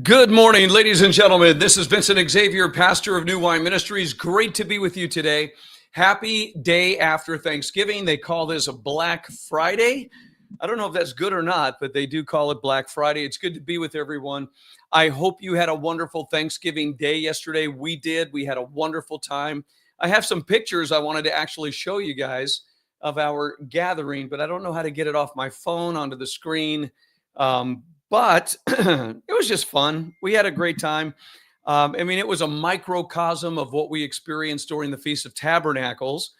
Good morning, ladies and gentlemen. This is Vincent Xavier, pastor of New Wine Ministries. Great to be with you today. Happy day after Thanksgiving. They call this a Black Friday. I don't know if that's good or not, but they do call it Black Friday. It's good to be with everyone. I hope you had a wonderful Thanksgiving day yesterday. We did. We had a wonderful time. I have some pictures I wanted to actually show you guys of our gathering, but I don't know how to get it off my phone onto the screen. But it was just fun. We had a great time. It was a microcosm of what we experienced during the Feast of Tabernacles,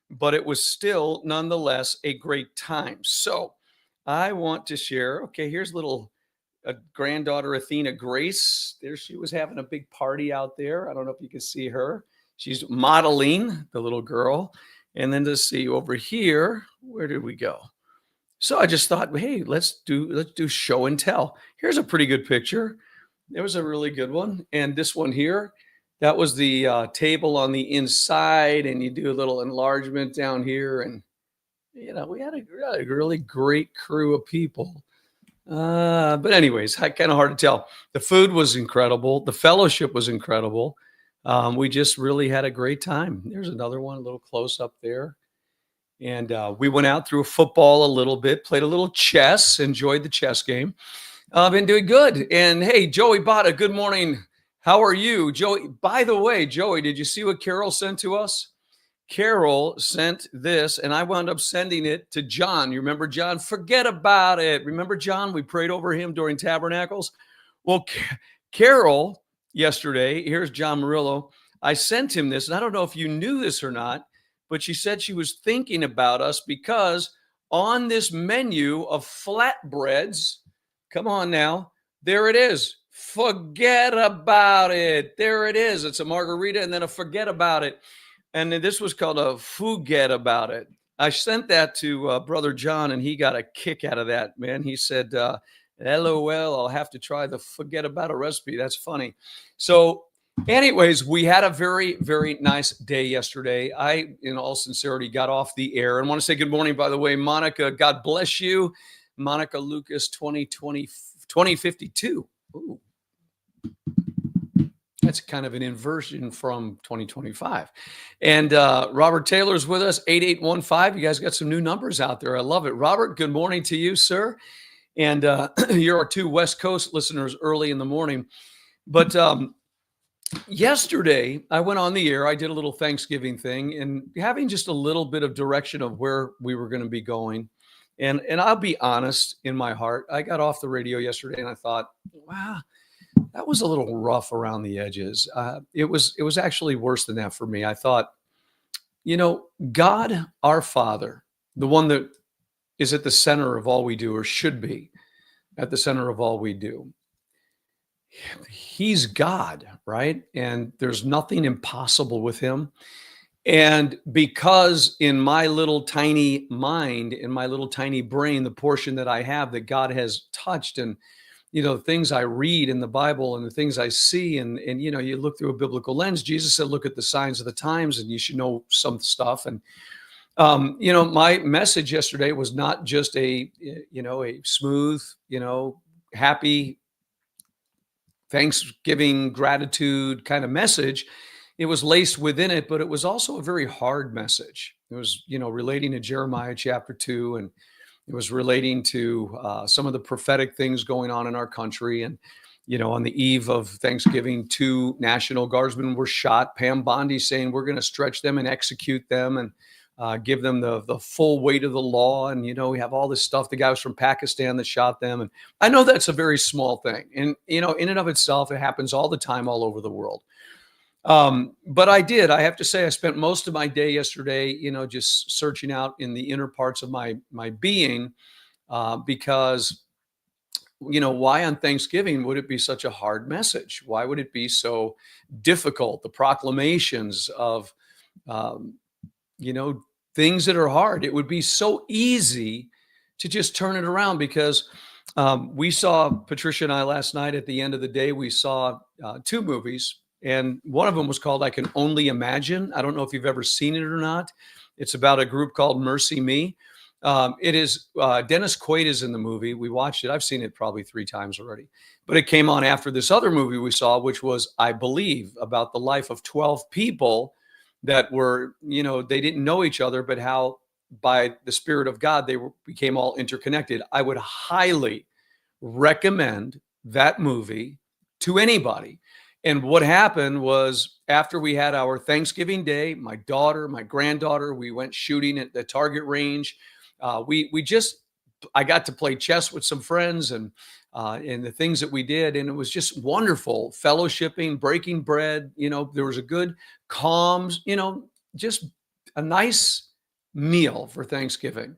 but it was still nonetheless a great time. So I want to share, here's little granddaughter Athena Grace. There she was having a big party out there. I don't know if you can see her. She's modeling, the little girl. And then to see over here, where did we go? So I just thought, hey, let's do show and tell. Here's a pretty good picture. There was a really good one. And this one here, that was the table on the inside, and you do a little enlargement down here. And, we had a really great crew of people. But anyways, kind of hard to tell. The food was incredible. The fellowship was incredible. We just really had a great time. There's another one, a little close up there. And we went out, threw football a little bit, played a little chess, enjoyed the chess game. Been doing good. And hey, Joey Botta, good morning. How are you? Joey, by the way, Joey, did you see what Carol sent to us? Carol sent this, and I wound up sending it to John. You remember John? Forget about it. Remember John? We prayed over him during Tabernacles. Well, Carol, yesterday, here's John Murillo. I sent him this, and I don't know if you knew this or not, but she said she was thinking about us because on this menu of flatbreads, come on now, there it is. Forget about it. There it is. It's a margarita and then a forget about it. And then this was called a forget about it. I sent that to Brother John, and he got a kick out of that, man. He said, LOL, I'll have to try the forget about it recipe. That's funny. So anyways, we had a very, very nice day yesterday. I, in all sincerity, got off the air and want to say good morning, by the way, Monica. God bless you. Monica Lucas 2052. Ooh. That's kind of an inversion from 2025. And Robert Taylor's with us, 8815. You guys got some new numbers out there. I love it. Robert, good morning to you, sir. And you're our two West Coast listeners early in the morning. But yesterday, I went on the air. I did a little Thanksgiving thing and having just a little bit of direction of where we were going to be going. And I'll be honest, in my heart, I got off the radio yesterday and I thought, wow, that was a little rough around the edges. It was actually worse than that for me. I thought, God, our Father, the one that is at the center of all we do, or should be at the center of all we do. He's God, right? And there's nothing impossible with him. And because in my little tiny mind, in my little tiny brain, the portion that I have that God has touched, and things I read in the Bible and the things I see, and you look through a biblical lens. Jesus said, look at the signs of the times, and you should know some stuff. And my message yesterday was not just a smooth, happy Thanksgiving gratitude kind of message. It was laced within it, but it was also a very hard message. It was, relating to Jeremiah chapter 2, and it was relating to some of the prophetic things going on in our country. And, on the eve of Thanksgiving, 2 National Guardsmen were shot. Pam Bondi saying we're going to stretch them and execute them and give them the full weight of the law. And, we have all this stuff. The guy was from Pakistan that shot them. And I know that's a very small thing. And, in and of itself, it happens all the time, all over the world. But I have to say, I spent most of my day yesterday, just searching out in the inner parts of my being, because, why on Thanksgiving would it be such a hard message? Why would it be so difficult? The proclamations of, things that are hard. It would be so easy to just turn it around, because we saw, Patricia and I last night at the end of the day, we saw 2 movies. And one of them was called I Can Only Imagine. I don't know if you've ever seen it or not. It's about a group called Mercy Me. It is Dennis Quaid is in the movie. We watched it. I've seen it probably 3 times already, but it came on after this other movie we saw, which was, I believe, about the life of 12 people that were, they didn't know each other, but how by the Spirit of God became all interconnected. I would highly recommend that movie to anybody. And what happened was, after we had our Thanksgiving Day, my daughter, my granddaughter, we went shooting at the target range. I got to play chess with some friends, and the things that we did, and it was just wonderful, fellowshipping, breaking bread. There was a good calm, just a nice meal for Thanksgiving.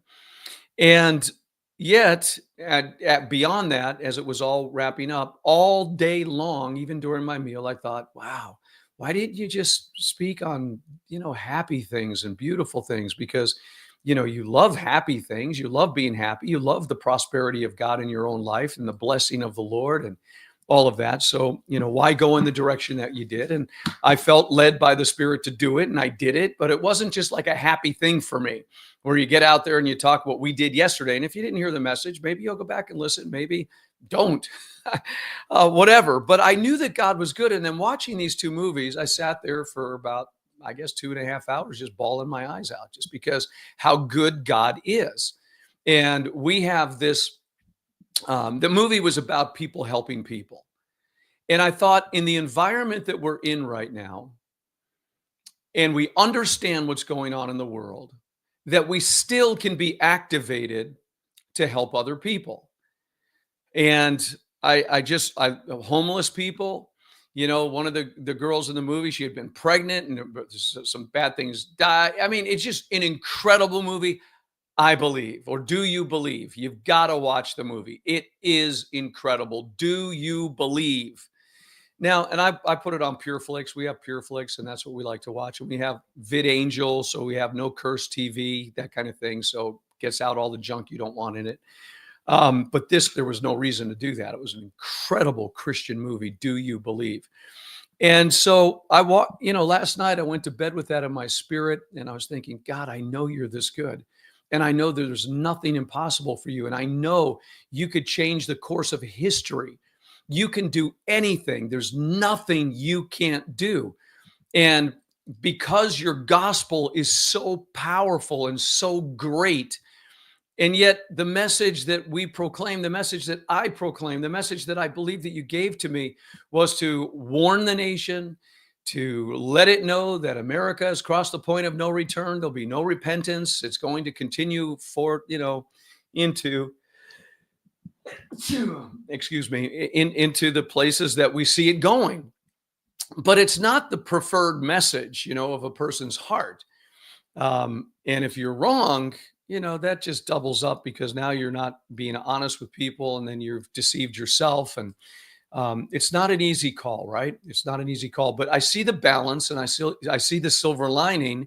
And yet, at beyond that, as it was all wrapping up, all day long, even during my meal, I thought, wow, why didn't you just speak on, happy things and beautiful things? Because, you love happy things. You love being happy. You love the prosperity of God in your own life and the blessing of the Lord and all of that. So, why go in the direction that you did? And I felt led by the Spirit to do it, and I did it. But it wasn't just like a happy thing for me, where you get out there and you talk what we did yesterday. And if you didn't hear the message, maybe you'll go back and listen. Maybe don't, whatever. But I knew that God was good. And then watching these 2 movies, I sat there for about, I guess, 2.5 hours, just bawling my eyes out, just because how good God is. And we have this, the movie was about people helping people. And I thought, in the environment that we're in right now, and we understand what's going on in the world, that we still can be activated to help other people. And homeless people, one of the girls in the movie, she had been pregnant and some bad things died. I mean, it's just an incredible movie. I believe, or do you believe? You've got to watch the movie. It is incredible. Do you believe? Now, and I put it on PureFlix. We have PureFlix, and that's what we like to watch. And we have VidAngel, so we have no curse TV, that kind of thing. So it gets out all the junk you don't want in it. But there was no reason to do that. It was an incredible Christian movie. Do you believe? And so last night I went to bed with that in my spirit, and I was thinking, God, I know you're this good. And I know there's nothing impossible for you. And I know you could change the course of history. You can do anything. There's nothing you can't do. And because your gospel is so powerful and so great, and yet the message that we proclaim, the message that I proclaim, the message that I believe that you gave to me was to warn the nation, to let it know that America has crossed the point of no return. There'll be no repentance. It's going to continue into the places that we see it going. But it's not the preferred message, of a person's heart. And if you're wrong, that just doubles up, because now you're not being honest with people, and then you've deceived yourself. And it's not an easy call, right? It's not an easy call, but I see the balance, and I see the silver lining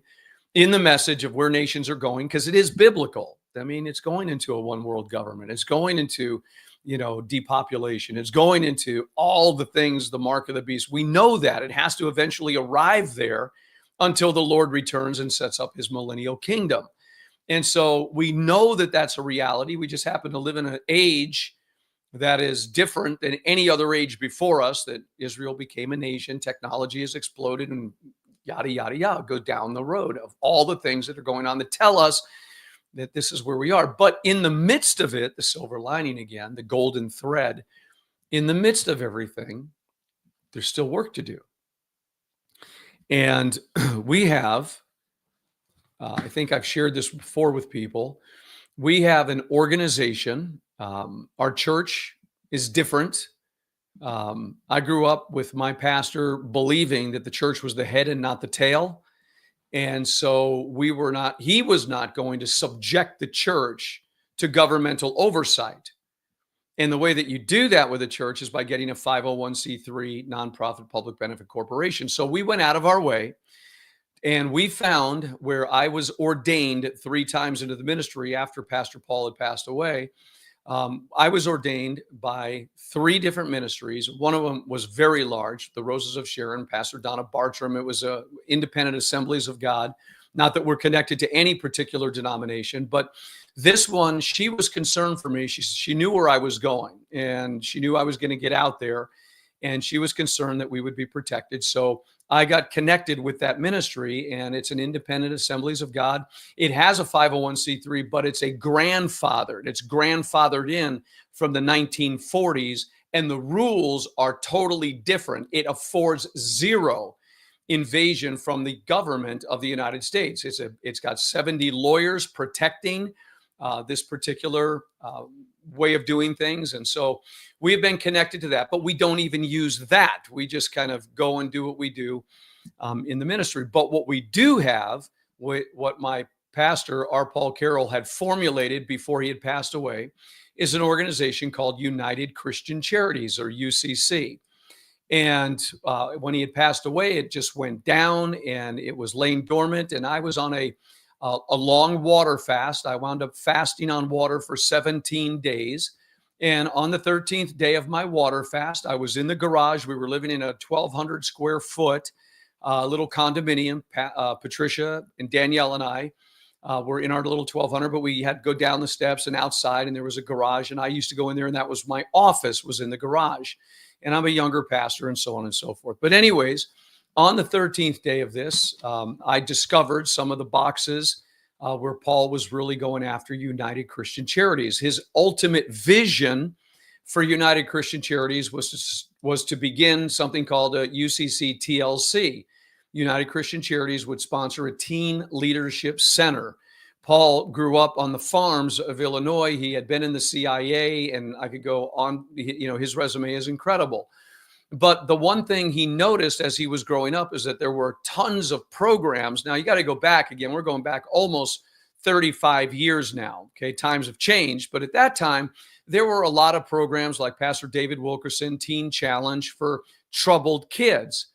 in the message of where nations are going, because it is biblical. I mean, it's going into a one world government. It's going into, depopulation. It's going into all the things, the mark of the beast. We know that it has to eventually arrive there until the Lord returns and sets up his millennial kingdom. And so we know that that's a reality. We just happen to live in an age that is different than any other age before us, that Israel became a nation, technology has exploded, and yada, yada, yada, go down the road of all the things that are going on that tell us that this is where we are. But in the midst of it, the silver lining again, the golden thread, in the midst of everything, there's still work to do. And we have, I think I've shared this before with people, we have an organization. Our church is different. I grew up with my pastor believing that the church was the head and not the tail. And so he was not going to subject the church to governmental oversight. And the way that you do that with a church is by getting a 501c3 nonprofit public benefit corporation. So we went out of our way, and we found where I was ordained 3 times into the ministry after Pastor Paul had passed away. I was ordained by 3 different ministries. One of them was very large, the Roses of Sharon, Pastor Donna Bartram. It was Independent Assemblies of God. Not that we're connected to any particular denomination, but This one, she was concerned for me. She knew where I was going, and she knew I was going to get out there, and she was concerned that we would be protected. So I got connected with that ministry, and it's an independent Assemblies of God. It has a 501c3, but it's grandfathered. It's grandfathered in from the 1940s, and the rules are totally different. It affords zero invasion from the government of the United States. It's got 70 lawyers protecting this particular way of doing things. And so we have been connected to that, but we don't even use that. We just kind of go and do what we do in the ministry. But what we do have, what my pastor, R. Paul Carroll, had formulated before he had passed away, is an organization called United Christian Charities, or UCC. And when he had passed away, it just went down and it was laying dormant. And I was on a long water fast. I wound up fasting on water for 17 days. And on the 13th day of my water fast, I was in the garage. We were living in a 1,200 square foot little condominium. Patricia and Danielle and I were in our little 1,200, but we had to go down the steps and outside, and there was a garage. And I used to go in there, and that was my office, was in the garage. And I'm a younger pastor, and so on and so forth. But anyways, on the 13th day of this, I discovered some of the boxes where Paul was really going after United Christian Charities. His ultimate vision for United Christian Charities was to begin something called a UCC TLC. United Christian Charities would sponsor a teen leadership center. Paul grew up on the farms of Illinois. He had been in the CIA, and I could go on. His resume is incredible. But the one thing he noticed as he was growing up is that there were tons of programs. Now, you got to go back again. We're going back almost 35 years now. Okay, times have changed. But at that time, there were a lot of programs like Pastor David Wilkerson, Teen Challenge for troubled kids.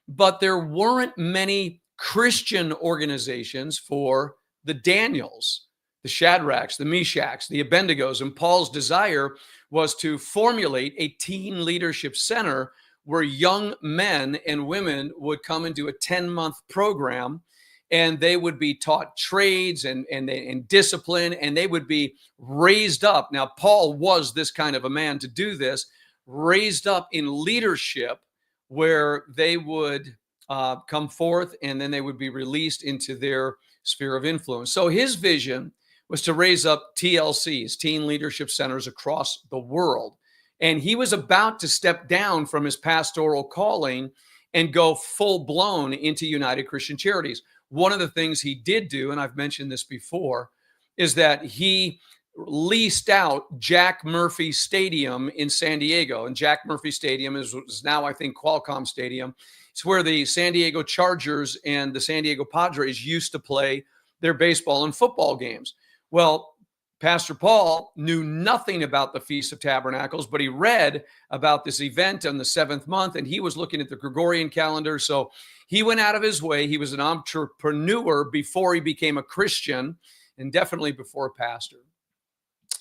But there weren't many Christian organizations for the Daniels, the Shadrachs, the Meshachs, the Abednegos. And Paul's desire was to formulate a teen leadership center where young men and women would come and do a 10-month program, and they would be taught trades and discipline, and they would be raised up. Now, Paul was this kind of a man to do this, raised up in leadership, where they would come forth, and then they would be released into their sphere of influence. So his vision was to raise up TLCs, teen leadership centers, across the world. And he was about to step down from his pastoral calling and go full blown into United Christian Charities. One of the things he did do, and I've mentioned this before, is that he leased out Jack Murphy Stadium in San Diego. And Jack Murphy Stadium is now, I think, Qualcomm Stadium. It's where the San Diego Chargers and the San Diego Padres used to play their baseball and football games. Well, Pastor Paul knew nothing about the Feast of Tabernacles, but he read about this event on the 7th month, and he was looking at the Gregorian calendar. So he went out of his way. He was an entrepreneur before he became a Christian, and definitely before a pastor.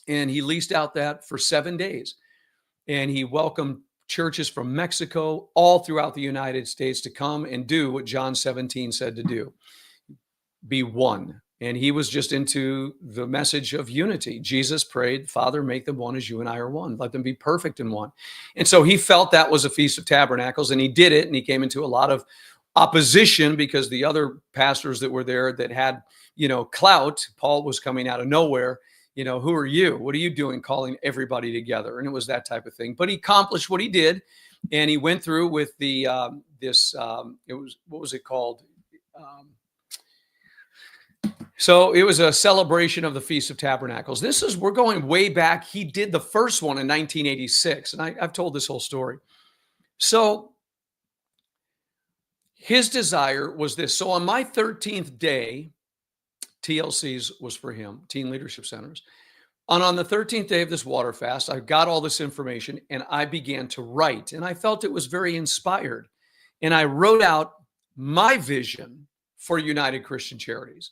And he leased out that for 7 days. And he welcomed churches from Mexico, all throughout the United States, to come and do what John 17 said to do: be one. And he was just into the message of unity. Jesus prayed, Father, make them one as you and I are one. Let them be perfect in one. And so he felt that was a Feast of Tabernacles, and he did it. And he came into a lot of opposition because the other pastors that were there that had, clout, Paul was coming out of nowhere. Who are you? What are you doing calling everybody together? And it was that type of thing. But he accomplished what he did. And he went through with the, what was it called? So it was a celebration of the Feast of Tabernacles. We're going way back. He did the first one in 1986. And I've told this whole story. So his desire was this. So on my 13th day, TLCs was for him, Teen Leadership Centers. And on the 13th day of this water fast, I got all this information and I began to write. And I felt it was very inspired. And I wrote out my vision for United Christian Charities.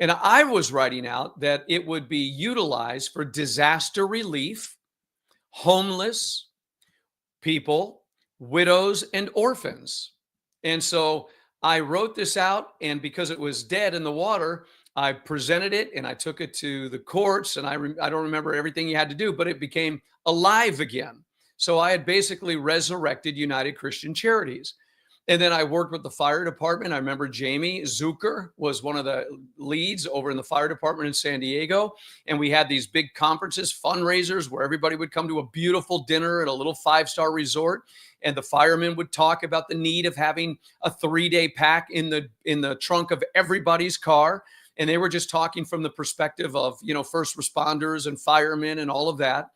And I was writing out that it would be utilized for disaster relief, homeless people, widows, and orphans. And so I wrote this out, and because it was dead in the water, I presented it and I took it to the courts, and I don't remember everything you had to do, but it became alive again. So I had basically resurrected United Christian Charities. And then I worked with the fire department. I remember Jamie Zucker was one of the leads over in the fire department in San Diego. And we had these big conferences, fundraisers, where everybody would come to a beautiful dinner at a little 5-star resort. And the firemen would talk about the need of having a 3-day pack in the trunk of everybody's car. And they were just talking from the perspective of, first responders and firemen and all of that.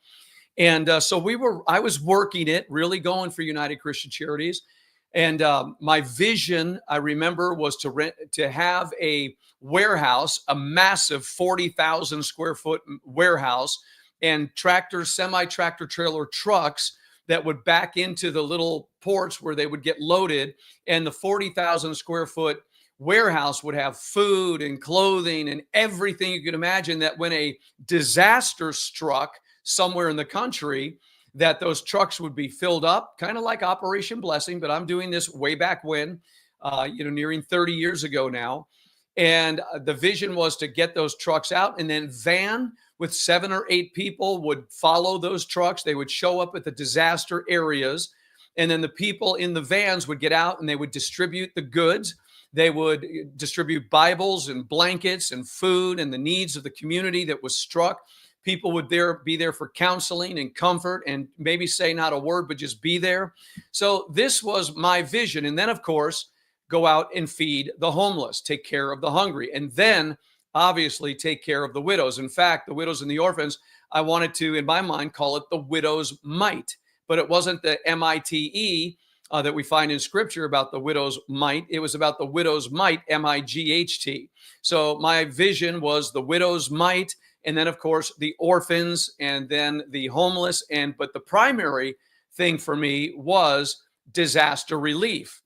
And so I was working it, really going for United Christian Charities. And my vision, I remember, was to have a warehouse, a massive 40,000 square foot warehouse, and semi-tractor trailer trucks that would back into the little ports where they would get loaded. And the 40,000 square foot warehouse would have food and clothing and everything you could imagine, that when a disaster struck somewhere in the country, that those trucks would be filled up, kind of like Operation Blessing. But I'm doing this way back when, nearing 30 years ago now. And the vision was to get those trucks out, and then van with 7 or 8 people would follow those trucks. They would show up at the disaster areas, and then the people in the vans would get out and they would distribute the goods. They would distribute Bibles and blankets and food and the needs of the community that was struck. People would be there for counseling and comfort, and maybe say not a word, but just be there. So this was my vision. And then, of course, go out and feed the homeless, take care of the hungry, and then obviously take care of the widows. In fact, the widows and the orphans, I wanted to, in my mind, call it the widow's mite. But it wasn't the MITE that we find in Scripture about the widow's mite. It was about the widow's mite, MIGHT. So my vision was the widow's mite, and then, of course, the orphans, and then the homeless. But the primary thing for me was disaster relief.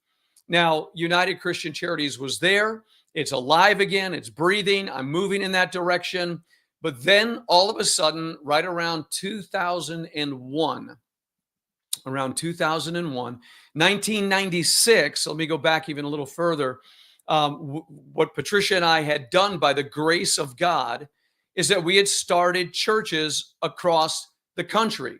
Now, United Christian Charities was there. It's alive again. It's breathing. I'm moving in that direction. But then all of a sudden, right around 2001, 1996, let me go back even a little further. What Patricia and I had done by the grace of God is that we had started churches across the country.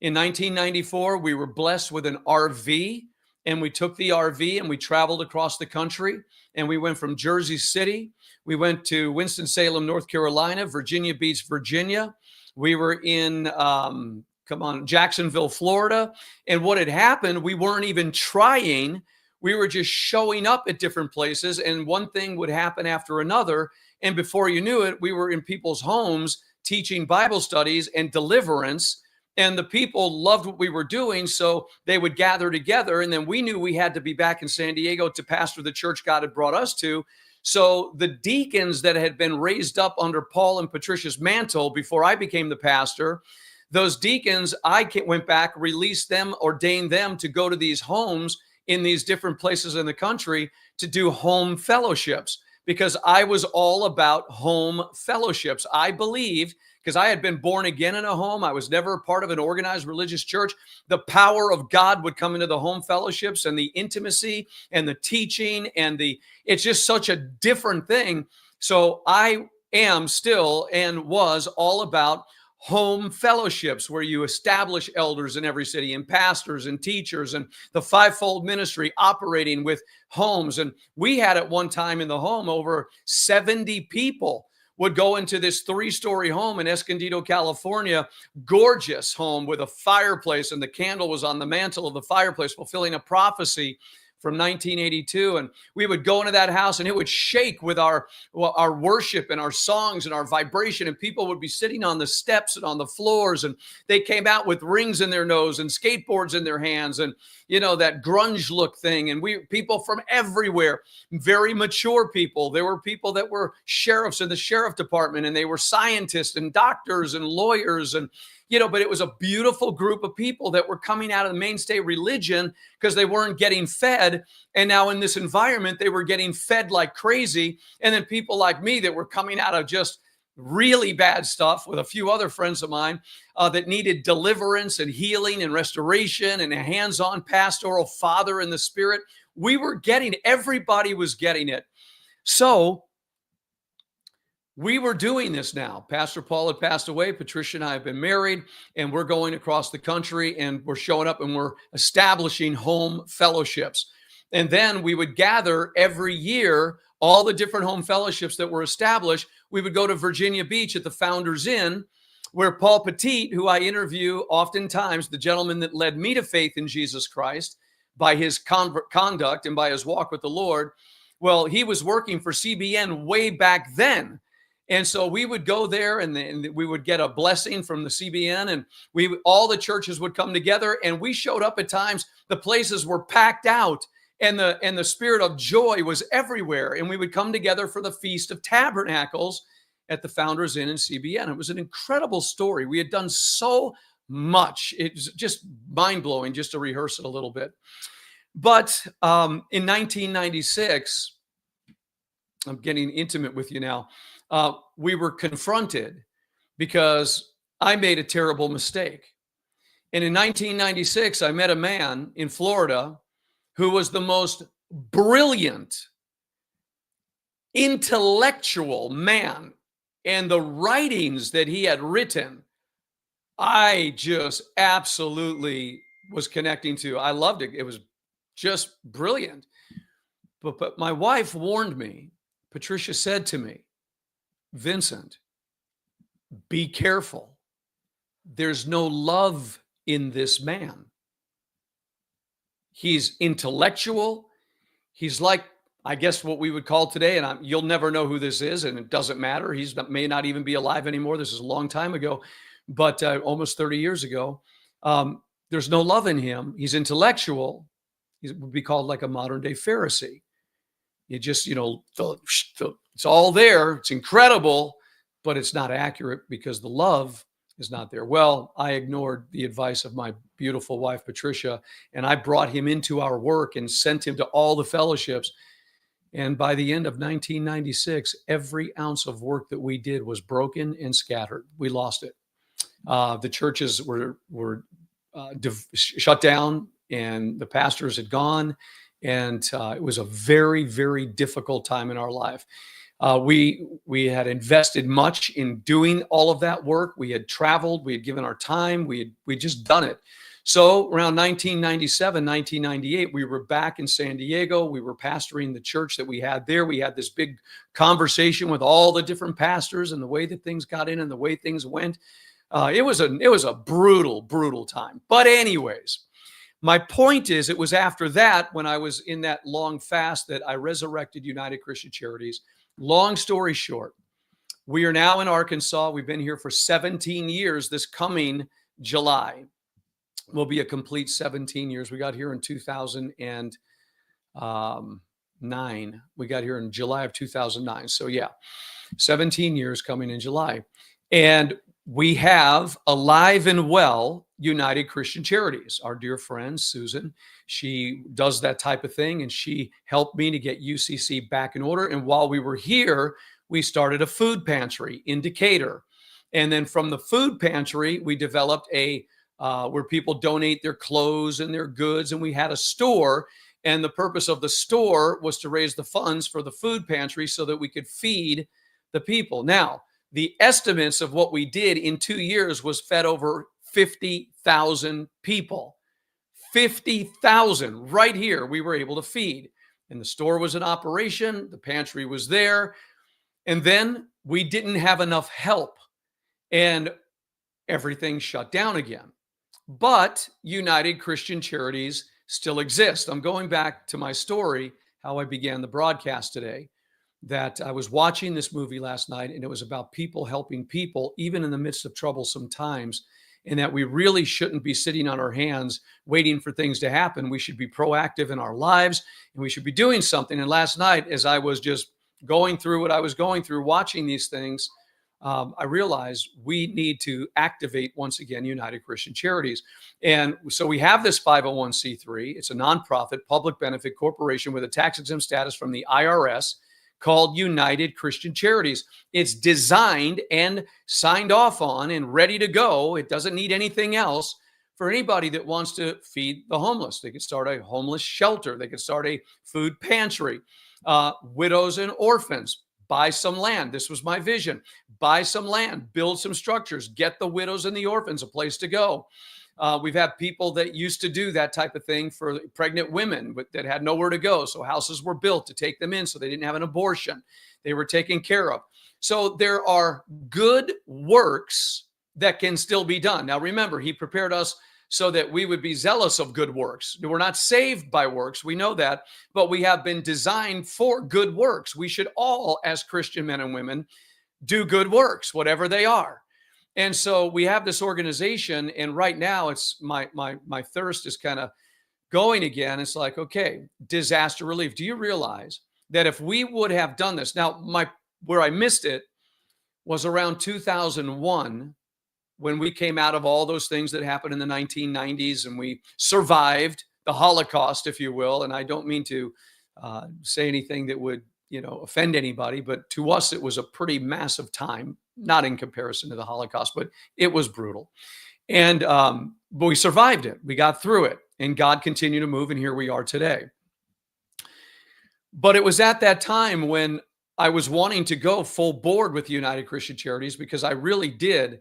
In 1994, we were blessed with an RV, and we took the RV and we traveled across the country, and we went from Jersey City. We went to Winston-Salem, North Carolina, Virginia Beach, Virginia. We were in, Jacksonville, Florida. And what had happened, we weren't even trying. We were just showing up at different places, and one thing would happen after another. And before you knew it, we were in people's homes teaching Bible studies and deliverance. And the people loved what we were doing, so they would gather together. And then we knew we had to be back in San Diego to pastor the church God had brought us to. So the deacons that had been raised up under Paul and Patricia's mantle before I became the pastor, those deacons, I went back, released them, ordained them to go to these homes in these different places in the country to do home fellowships, because I was all about home fellowships. I believed, because I had been born again in a home, I was never a part of an organized religious church, the power of God would come into the home fellowships, and the intimacy and the teaching and it's just such a different thing. So I am still and was all about home fellowships, where you establish elders in every city and pastors and teachers, and the fivefold ministry operating with homes. And we had at one time in the home over 70 people would go into this 3-story home in Escondido, California, gorgeous home with a fireplace, and the candle was on the mantle of the fireplace, fulfilling a prophecy from 1982. And we would go into that house, and it would shake with our worship and our songs and our vibration. And people would be sitting on the steps and on the floors, and they came out with rings in their nose and skateboards in their hands, and that grunge look thing. And people from everywhere, very mature people. There were people that were sheriffs in the sheriff department, and they were scientists and doctors and lawyers, and but it was a beautiful group of people that were coming out of the mainstay religion because they weren't getting fed. And now in this environment, they were getting fed like crazy. And then people like me that were coming out of just really bad stuff with a few other friends of mine that needed deliverance and healing and restoration and a hands-on pastoral father in the spirit. Everybody was getting it. So We were doing this now. Pastor Paul had passed away. Patricia and I have been married, and we're going across the country, and we're showing up, and we're establishing home fellowships. And then we would gather every year, all the different home fellowships that were established. We would go to Virginia Beach at the Founders Inn, where Paul Petit, who I interview oftentimes, the gentleman that led me to faith in Jesus Christ by his conduct and by his walk with the Lord, well, he was working for CBN way back then. And so we would go there, and we would get a blessing from the CBN, and all the churches would come together, and we showed up at times. The places were packed out, and the spirit of joy was everywhere. And we would come together for the Feast of Tabernacles at the Founders Inn in CBN. It was an incredible story. We had done so much. It's just mind-blowing just to rehearse it a little bit. But in 1996, I'm getting intimate with you now. We were confronted because I made a terrible mistake. And in 1996, I met a man in Florida who was the most brilliant, intellectual man. And the writings that he had written, I just absolutely was connecting to. I loved it. It was just brilliant. But my wife warned me. Patricia said to me, Vincent, be careful. There's no love in this man. He's intellectual. He's like, I guess, what we would call today, and you'll never know who this is, and it doesn't matter. He may not even be alive anymore. This is a long time ago, but almost 30 years ago. There's no love in him. He's intellectual. He would be called like a modern-day Pharisee. You just, it's all there. It's incredible, but it's not accurate because the love is not there. Well, I ignored the advice of my beautiful wife, Patricia, and I brought him into our work and sent him to all the fellowships. And by the end of 1996, every ounce of work that we did was broken and scattered. We lost it. The churches were shut down, and the pastors had gone. And it was a very, very difficult time in our life. We had invested much in doing all of that work. We had traveled. We had given our time. We just done it. So around 1997, 1998, we were back in San Diego. We were pastoring the church that we had there. We had this big conversation with all the different pastors and the way that things got in and the way things went. It was a brutal, brutal time. But anyways, my point is, it was after that, when I was in that long fast, that I resurrected United Christian Charities. Long story short, we are now in Arkansas. We've been here for 17 years. This coming July will be a complete 17 years. We got here in 2009. We got here in July of 2009. So yeah, 17 years coming in July. And we have alive and well United Christian Charities. Our dear friend, Susan, she does that type of thing, and she helped me to get UCC back in order. And while we were here, we started a food pantry in Decatur. And then from the food pantry, we developed where people donate their clothes and their goods. And we had a store. And the purpose of the store was to raise the funds for the food pantry so that we could feed the people. Now, the estimates of what we did in 2 years was fed over 50,000 people. 50,000 right here we were able to feed. And the store was in operation. The pantry was there. And then we didn't have enough help. And everything shut down again. But United Christian Charities still exist. I'm going back to my story, how I began the broadcast today, that I was watching this movie last night, and it was about people helping people, even in the midst of troublesome times, and that we really shouldn't be sitting on our hands waiting for things to happen. We should be proactive in our lives, and we should be doing something. And last night, as I was just going through what I was going through, watching these things, I realized we need to activate once again United Christian Charities. And so we have this 501c3. It's a nonprofit public benefit corporation with a tax-exempt status from the IRS called United Christian Charities. It's designed and signed off on and ready to go. It doesn't need anything else for anybody that wants to feed the homeless. They could start a homeless shelter. They could start a food pantry, widows and orphans, buy some land. This was my vision. Buy some land, build some structures, get the widows and the orphans a place to go. We've had people that used to do that type of thing for pregnant women that had nowhere to go. So houses were built to take them in so they didn't have an abortion. They were taken care of. So there are good works that can still be done. Now, remember, he prepared us so that we would be zealous of good works. We're not saved by works. We know that, but we have been designed for good works. We should all, as Christian men and women, do good works, whatever they are. And so we have this organization, and right now it's my thirst is kind of going again. It's like, okay, disaster relief. Do you realize that if we would have done this, now where I missed it was around 2001, when we came out of all those things that happened in the 1990s and we survived the Holocaust, if you will. And I don't mean to say anything that would, offend anybody, but to us, it was a pretty massive time, not in comparison to the Holocaust, but it was brutal. And but we survived it. We got through it, and God continued to move, and here we are today. But it was at that time when I was wanting to go full board with United Christian Charities, because I really did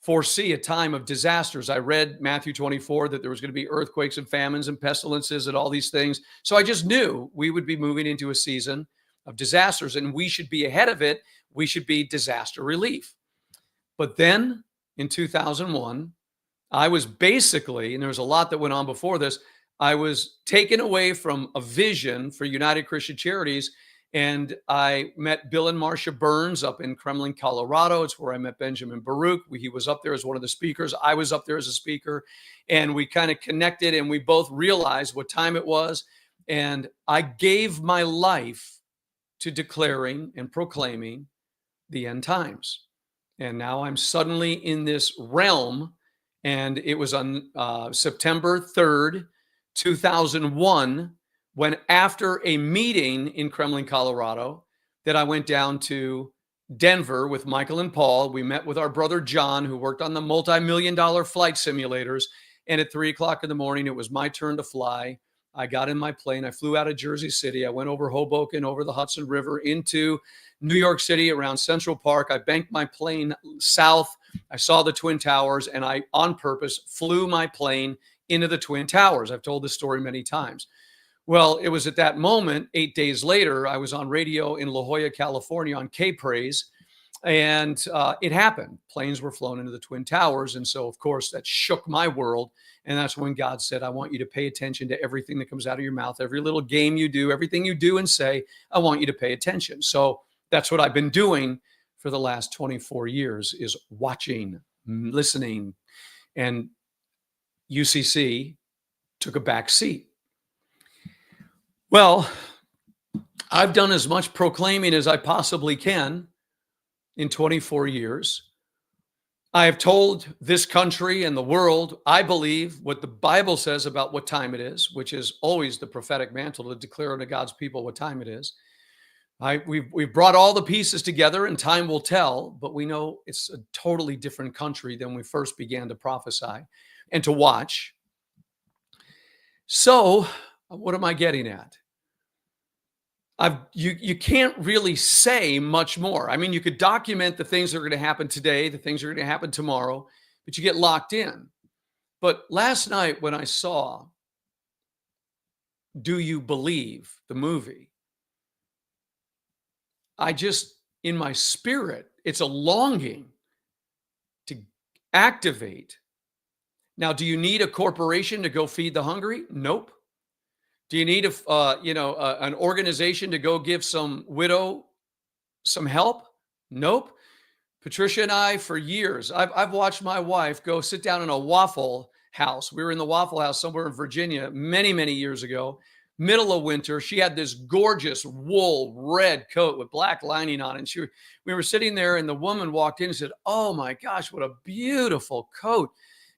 foresee a time of disasters. I read Matthew 24 that there was going to be earthquakes and famines and pestilences and all these things. So I just knew we would be moving into a season of disasters, and we should be ahead of it. We should be disaster relief. But then in 2001, I was basically, and there was a lot that went on before this, I was taken away from a vision for United Christian Charities. And I met Bill and Marcia Burns up in Kremlin, Colorado. It's where I met Benjamin Baruch. He was up there as one of the speakers. I was up there as a speaker. And we kind of connected, and we both realized what time it was. And I gave my life to declaring and proclaiming the end times. And now I'm suddenly in this realm. And it was on September 3rd, 2001, when after a meeting in Kremlin, Colorado, that I went down to Denver with Michael and Paul. We met with our brother John, who worked on the multi-million-dollar flight simulators. And at 3:00 in the morning, it was my turn to fly. I got in my plane. I flew out of Jersey City. I went over Hoboken, over the Hudson River, into New York City, around Central Park. I banked my plane south. I saw the Twin Towers, and I, on purpose, flew my plane into the Twin Towers. I've told this story many times. Well, it was at that moment, 8 days later, I was on radio in La Jolla, California on K-Praise, and it happened. Planes were flown into the Twin Towers. And so, of course, that shook my world. And that's when God said, I want you to pay attention to everything that comes out of your mouth, every little game you do, everything you do and say, I want you to pay attention. So that's what I've been doing for the last 24 years, is watching, listening, and UCC took a back seat. Well, I've done as much proclaiming as I possibly can in 24 years. I have told this country and the world, I believe, what the Bible says about what time it is, which is always the prophetic mantle to declare unto God's people what time it is. We've brought all the pieces together, and time will tell, but we know it's a totally different country than we first began to prophesy and to watch. So, what am I getting at? You can't really say much more. I mean, you could document the things that are going to happen today, the things that are going to happen tomorrow, but you get locked in. But last night when I saw Do You Believe, the movie, I just, in my spirit, it's a longing to activate. Now, do you need a corporation to go feed the hungry? Nope. Do you need an organization to go give some widow some help? Nope. Patricia and I, for years, I've watched my wife go sit down in a Waffle House. We were in the Waffle House somewhere in Virginia many, many years ago, middle of winter. She had this gorgeous wool red coat with black lining on it. And we were sitting there, and the woman walked in and said, "Oh my gosh, what a beautiful coat."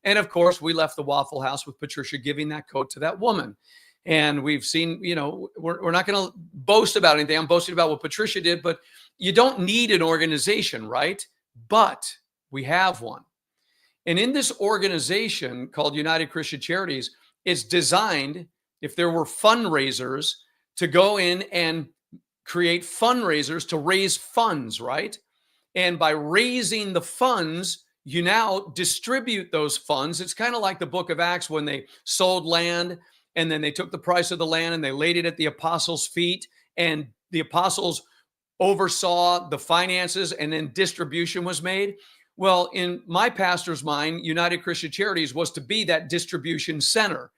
And of course, we left the Waffle House with Patricia giving that coat to that woman. And we've seen, we're not going to boast about anything. I'm boasting about what Patricia did, but you don't need an organization, right? But we have one. And in this organization called United Christian Charities, it's designed, if there were fundraisers, to go in and create fundraisers to raise funds, right? And by raising the funds, you now distribute those funds. It's kind of like the book of Acts when they sold land and then they took the price of the land and they laid it at the apostles' feet, and the apostles oversaw the finances and then distribution was made. Well, in my pastor's mind, United Christian Charities was to be that distribution center.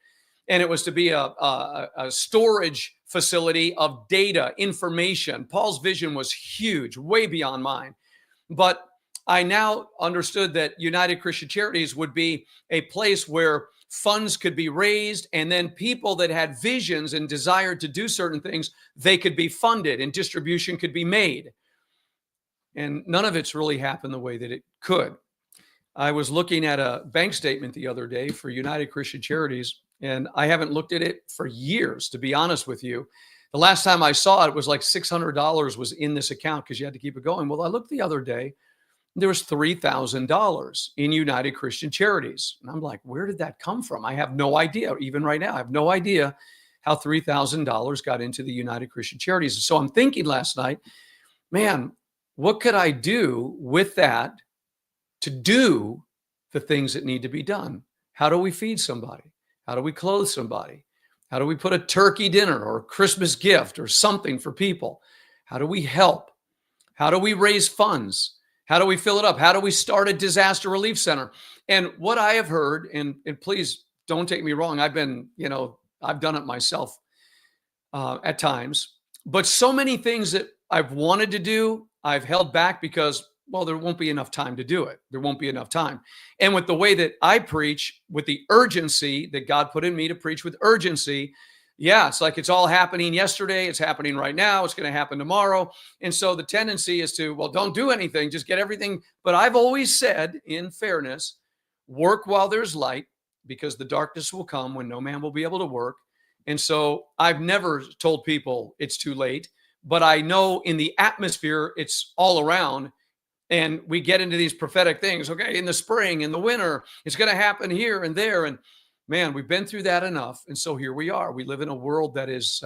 And it was to be a storage facility of data, information. Paul's vision was huge, way beyond mine. But I now understood that United Christian Charities would be a place where funds could be raised, and then people that had visions and desired to do certain things, they could be funded and distribution could be made. And none of it's really happened the way that it could. I was looking at a bank statement the other day for United Christian Charities, and I haven't looked at it for years, to be honest with you. The last time I saw it was like $600 was in this account because you had to keep it going. Well, I looked the other day, there was $3,000 in United Christian Charities. And I'm like, where did that come from? I have no idea. Even right now, I have no idea how $3,000 got into the United Christian Charities. So I'm thinking last night, man, what could I do with that to do the things that need to be done? How do we feed somebody? How do we clothe somebody? How do we put a turkey dinner or a Christmas gift or something for people? How do we help? How do we raise funds? How do we fill it up? How do we start a disaster relief center? And what I have heard, and please don't take me wrong, I've done it myself at times, but so many things that I've wanted to do, I've held back because, well, there won't be enough time to do it. There won't be enough time. And with the way that I preach, with the urgency that God put in me to preach with urgency, yeah, it's like it's all happening yesterday. It's happening right now. It's going to happen tomorrow. And so the tendency is to, well, don't do anything. Just get everything. But I've always said, in fairness, work while there's light, because the darkness will come when no man will be able to work. And so I've never told people it's too late, but I know in the atmosphere, it's all around. And we get into these prophetic things. Okay, in the spring, in the winter, it's going to happen here and there. And man, we've been through that enough. And so here we are. We live in a world that is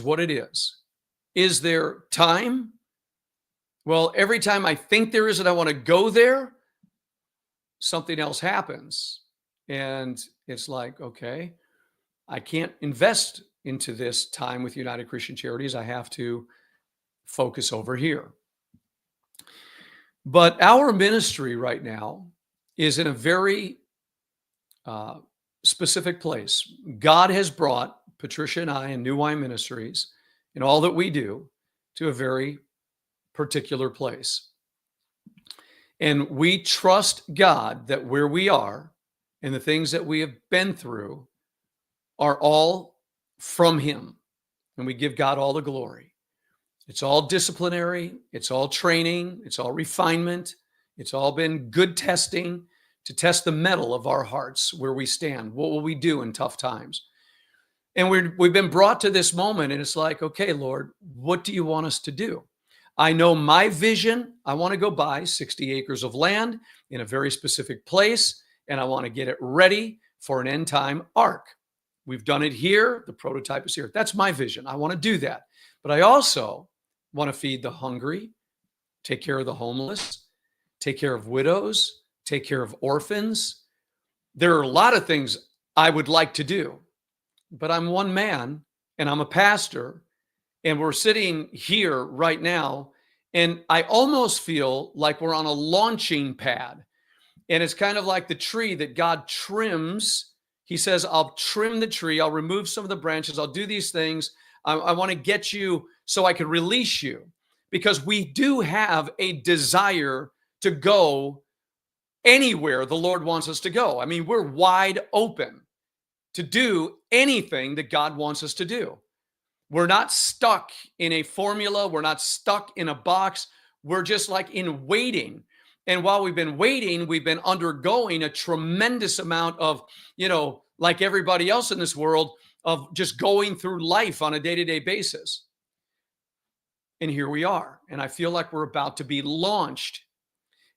what it is. Is there time? Well, every time I think there is and I want to go there, something else happens. And it's like, okay, I can't invest into this time with United Christian Charities. I have to focus over here. But our ministry right now is in a very specific place. God has brought Patricia and I and New Wine Ministries and all that we do to a very particular place. And we trust God that where we are and the things that we have been through are all from Him. And we give God all the glory. It's all disciplinary. It's all training. It's all refinement. It's all been good testing to test the metal of our hearts, where we stand. What will we do in tough times? And we've been brought to this moment, and it's like, okay, Lord, what do you want us to do? I know my vision. I want to go buy 60 acres of land in a very specific place, and I want to get it ready for an end time ark. We've done it here. The prototype is here. That's my vision. I want to do that. But I also want to feed the hungry, take care of the homeless, take care of widows, take care of orphans. There are a lot of things I would like to do, but I'm one man and I'm a pastor, and we're sitting here right now, and I almost feel like we're on a launching pad. And it's kind of like the tree that God trims. He says, I'll trim the tree. I'll remove some of the branches. I'll do these things. I want to get you so I can release you, because we do have a desire to go anywhere the Lord wants us to go. I mean, we're wide open to do anything that God wants us to do. We're not stuck in a formula. We're not stuck in a box. We're just like in waiting. And while we've been waiting, we've been undergoing a tremendous amount of, like everybody else in this world, of just going through life on a day-to-day basis. And here we are. And I feel like we're about to be launched.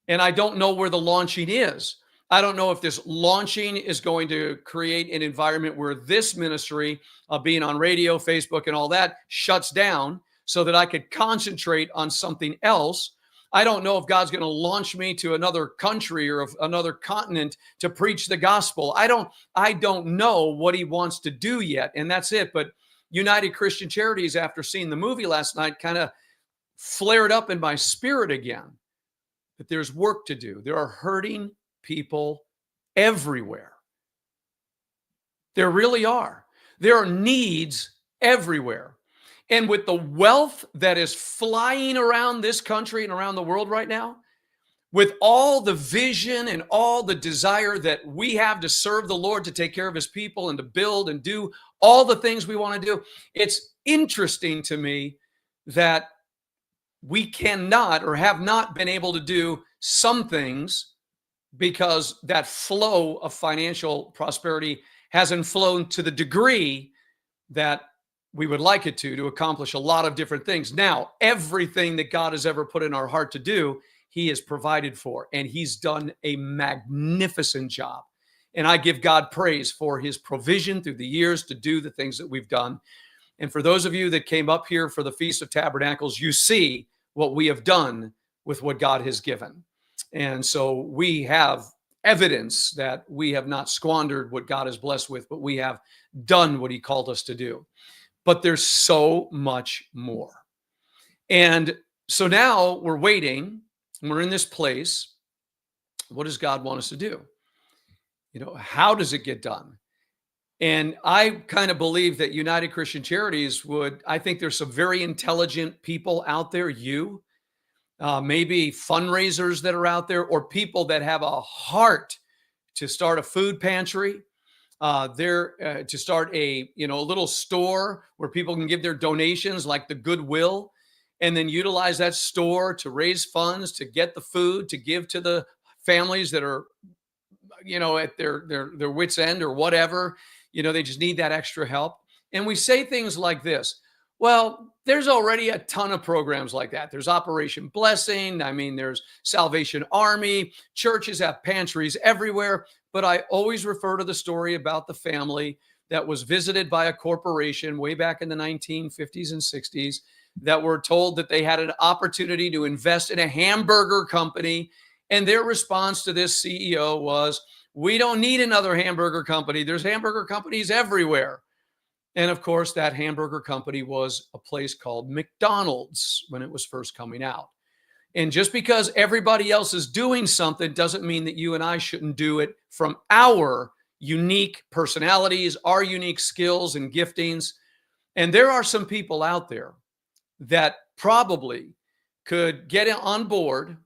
And I don't know where the launching is. I don't know if this launching is going to create an environment where this ministry, being on radio, Facebook, and all that, shuts down so that I could concentrate on something else. I don't know if God's going to launch me to another country or another continent to preach the gospel. I don't know what he wants to do yet, and that's it. But United Christian Charities, after seeing the movie last night, kind of flared up in my spirit again. That there's work to do. There are hurting people everywhere. There really are. There are needs everywhere. And with the wealth that is flying around this country and around the world right now, with all the vision and all the desire that we have to serve the Lord, to take care of his people and to build and do all the things we want to do, it's interesting to me that we cannot or have not been able to do some things because that flow of financial prosperity hasn't flown to the degree that we would like it to accomplish a lot of different things. Now, everything that God has ever put in our heart to do, he has provided for, and he's done a magnificent job. And I give God praise for his provision through the years to do the things that we've done. And for those of you that came up here for the Feast of Tabernacles, you see what we have done with what God has given. And so we have evidence that we have not squandered what God has blessed with, but we have done what he called us to do. But there's so much more. And so now we're waiting, and we're in this place. What does God want us to do? How does it get done? And I kind of believe that United Christian Charities I think there's some very intelligent people out there, maybe fundraisers that are out there, or people that have a heart to start a food pantry, to start a little store where people can give their donations, like the Goodwill, and then utilize that store to raise funds, to get the food, to give to the families that are, at their wits' end or whatever. They just need that extra help. And we say things like this: well, there's already a ton of programs like that. There's Operation Blessing. There's Salvation Army. Churches have pantries everywhere. But I always refer to the story about the family that was visited by a corporation way back in the 1950s and 60s that were told that they had an opportunity to invest in a hamburger company. And their response to this CEO was, "We don't need another hamburger company. There's hamburger companies everywhere." And of course, that hamburger company was a place called McDonald's when it was first coming out. And just because everybody else is doing something doesn't mean that you and I shouldn't do it from our unique personalities, our unique skills and giftings. And there are some people out there that probably could get on board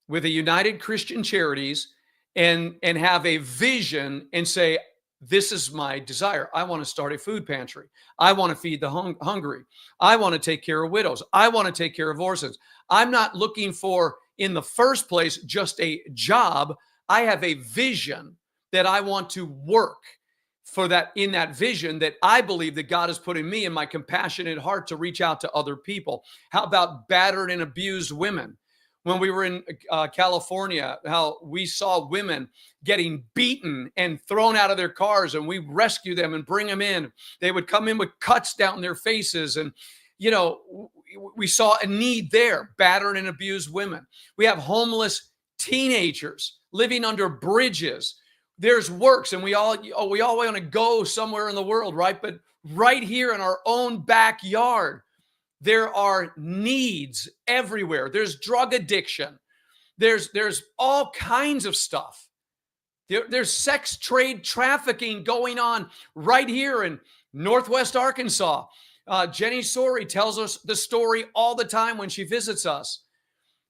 with a United Christian Charities and have a vision and say, this is my desire. I want to start a food pantry. I want to feed the hungry. I want to take care of widows. I want to take care of orphans. I'm not looking for, in the first place, just a job. I have a vision that I want to work for, that in that vision that I believe that God has put in me, in my compassionate heart, to reach out to other people. How about battered and abused women? When we were in California, how we saw women getting beaten and thrown out of their cars, and we rescue them and bring them in. They would come in with cuts down their faces. And, we saw a need there, battered and abused women. We have homeless teenagers living under bridges. There's works, and we all want to go somewhere in the world, right? But right here in our own backyard, there are needs everywhere. There's drug addiction. There's all kinds of stuff. There's sex trade trafficking going on right here in Northwest Arkansas. Jenny Sori tells us the story all the time when she visits us.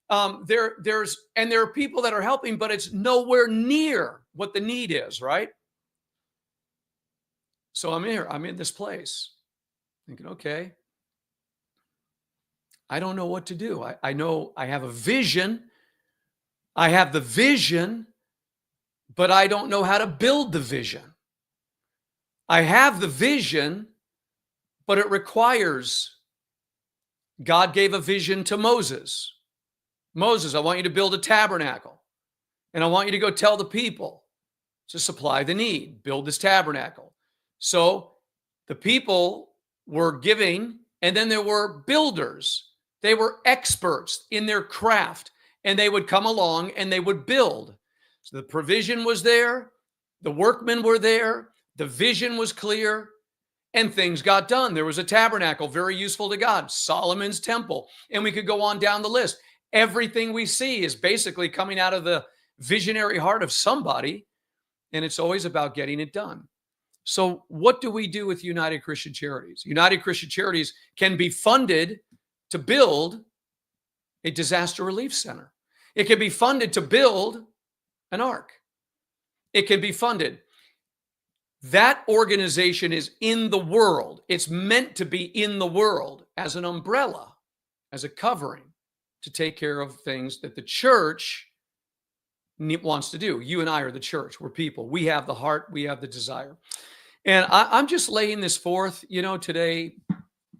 There are people that are helping, but it's nowhere near what the need is, right? So I'm here. I'm in this place thinking, okay, I don't know what to do. I know I have a vision. I have the vision, but I don't know how to build the vision. I have the vision, but it requires, God gave a vision to Moses. Moses, I want you to build a tabernacle, and I want you to go tell the people. to supply the need, build this tabernacle. So the people were giving, and then there were builders. They were experts in their craft, and they would come along and they would build. So the provision was there, the workmen were there, the vision was clear, and things got done. There was a tabernacle, very useful to God, Solomon's temple, and we could go on down the list. Everything we see is basically coming out of the visionary heart of somebody, and it's always about getting it done. So what do we do with United Christian Charities? United Christian Charities can be funded to build a disaster relief center. It can be funded to build an ark. It can be funded. That organization is in the world. It's meant to be in the world as an umbrella, as a covering to take care of things that the church wants to do. You and I are the church. We're people. We have the heart. We have the desire. And I'm just laying this forth, today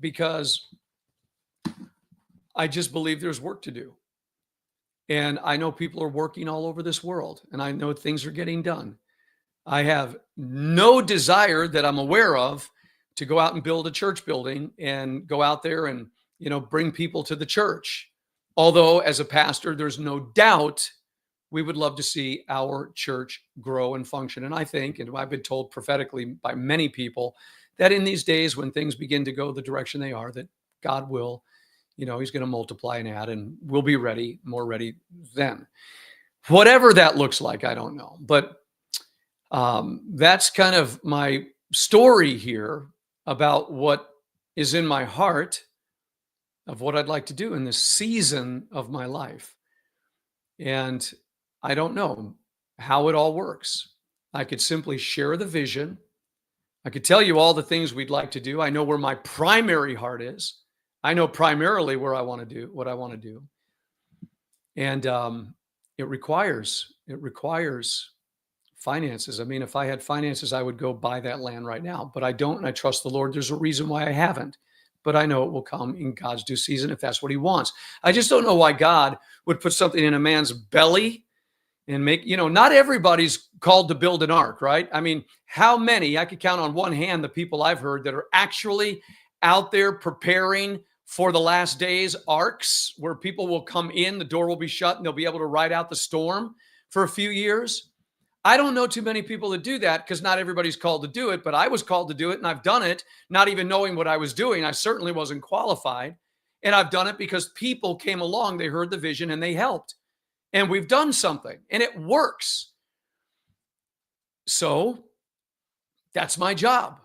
because I just believe there's work to do. And I know people are working all over this world, and I know things are getting done. I have no desire that I'm aware of to go out and build a church building and go out there and, bring people to the church. Although as a pastor, there's no doubt we would love to see our church grow and function. And I think, and I've been told prophetically by many people, that in these days when things begin to go the direction they are, that God will, he's going to multiply and add, and we'll be ready, more ready then. Whatever that looks like, I don't know. But that's kind of my story here about what is in my heart of what I'd like to do in this season of my life. And I don't know how it all works. I could simply share the vision. I could tell you all the things we'd like to do. I know where my primary heart is. I know primarily where I want to do what I want to do. And it requires finances. I mean, if I had finances, I would go buy that land right now, but I don't. And I trust the Lord. There's a reason why I haven't, but I know it will come in God's due season if that's what he wants. I just don't know why God would put something in a man's belly and make, not everybody's called to build an ark, right? I mean, how many, I could count on one hand the people I've heard that are actually out there preparing for the last days arks where people will come in, the door will be shut, and they'll be able to ride out the storm for a few years. I don't know too many people that do that because not everybody's called to do it, but I was called to do it and I've done it, not even knowing what I was doing. I certainly wasn't qualified. And I've done it because people came along, they heard the vision and they helped. And we've done something and it works. So that's my job.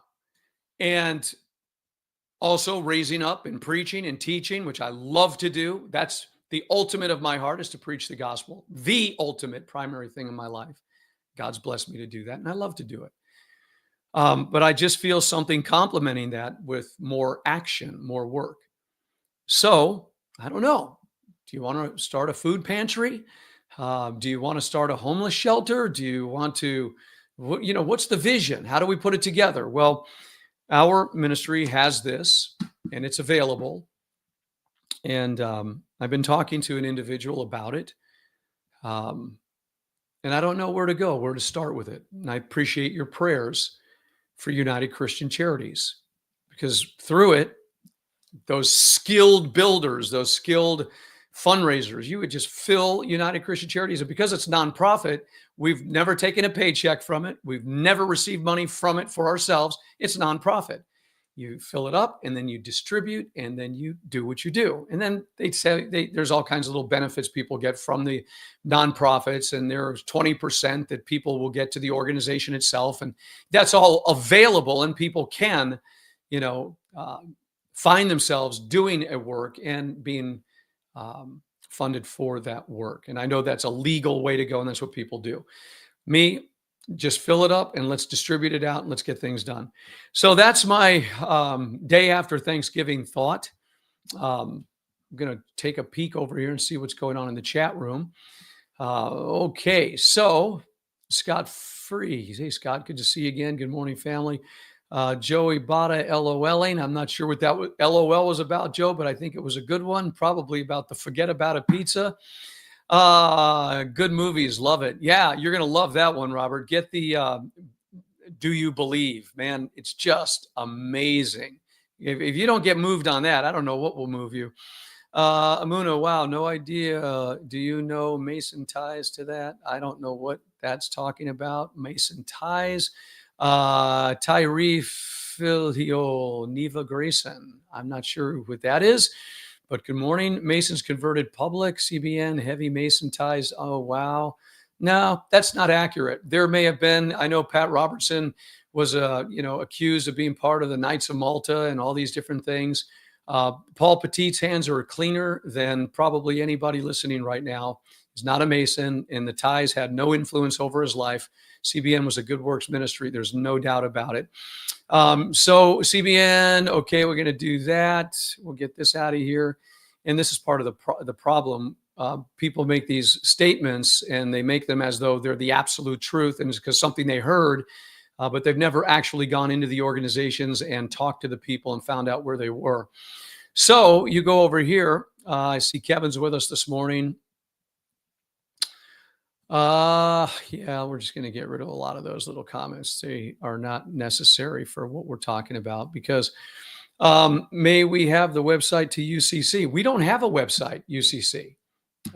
And also raising up and preaching and teaching, which I love to do. That's the ultimate of my heart, is to preach the gospel, the ultimate primary thing in my life. God's blessed me to do that, and I love to do it. But I just feel something complementing that with more action, more work. So I don't know. Do you want to start a food pantry? Do you want to start a homeless shelter? Do you want to, what's the vision? How do we put it together? Well, our ministry has this, and it's available. And I've been talking to an individual about it. And I don't know where to start with it. And I appreciate your prayers for United Christian Charities, because through it, those skilled builders, those skilled fundraisers, you would just fill United Christian Charities. And because it's nonprofit, we've never taken a paycheck from it. We've never received money from it for ourselves. It's nonprofit. You fill it up and then you distribute and then you do what you do. And then they say there's all kinds of little benefits people get from the nonprofits, and there's 20% that people will get to the organization itself. And that's all available, and people can, find themselves doing a work and being funded for that work. And I know that's a legal way to go, and that's what people do. Me, just fill it up and let's distribute it out and let's get things done. So that's my day after Thanksgiving thought. I'm going to take a peek over here and see what's going on in the chat room. Okay, so Scott Freeze. Hey, Scott, good to see you again. Good morning, family. Joey Bada LOLing. I'm not sure what that LOL was about, Joe, but I think it was a good one. Probably about the forget about a pizza. Good movies. Love it. Yeah, you're going to love that one, Robert. Get the Do You Believe? Man, it's just amazing. If you don't get moved on that, I don't know what will move you. Amuna, wow, no idea. Do you know Mason ties to that? I don't know what that's talking about. Mason ties. Tyree Filio Neva Grayson. I'm not sure what that is, but good morning. Mason's converted public, CBN, heavy Mason ties. Oh, wow. No, that's not accurate. There may have been, I know Pat Robertson was, accused of being part of the Knights of Malta and all these different things. Paul Petit's hands are cleaner than probably anybody listening right now. He's not a Mason, and the ties had no influence over his life. CBN was a good works ministry. There's no doubt about it. So CBN, okay, we're going to do that. We'll get this out of here. And this is part of the problem. People make these statements, and they make them as though they're the absolute truth, and it's because something they heard, but they've never actually gone into the organizations and talked to the people and found out where they were. So you go over here. I see Kevin's with us this morning. Yeah, we're just going to get rid of a lot of those little comments. They are not necessary for what we're talking about, because may we have the website to UCC? We don't have a website, UCC.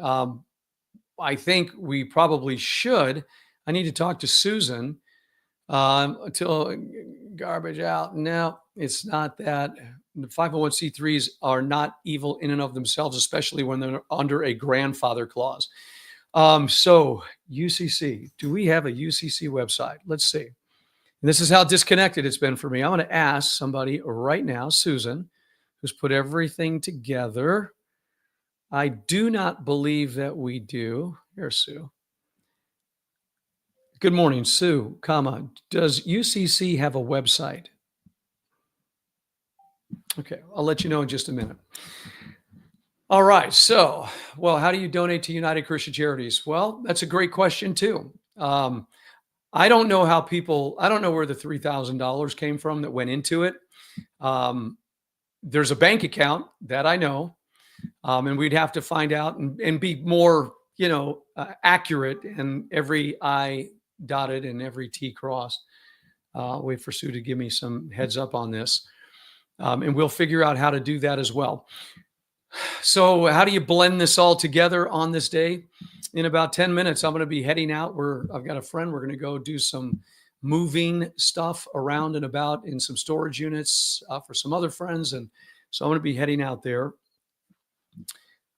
I think we probably should. I need to talk to Susan. Until garbage out. No, it's not that. The 501c3s are not evil in and of themselves, especially when they're under a grandfather clause. So UCC, do we have a UCC website? Let's see. And this is how disconnected it's been for me. I'm going to ask somebody right now, Susan, who's put everything together. I do not believe that we do. Here's Sue. Good morning, Sue, does UCC have a website? Okay, I'll let you know in just a minute. All right, so, well, how do you donate to United Christian Charities? Well, that's a great question too. I don't know how I don't know where the $3,000 came from that went into it. There's a bank account that I know, and we'd have to find out and be more, accurate, and every I dotted and every T crossed. Wait for Sue to give me some heads up on this. And we'll figure out how to do that as well. So how do you blend this all together on this day? In about 10 minutes, I'm going to be heading out. I've got a friend. We're going to go do some moving stuff around and about in some storage units for some other friends. And so I'm going to be heading out there.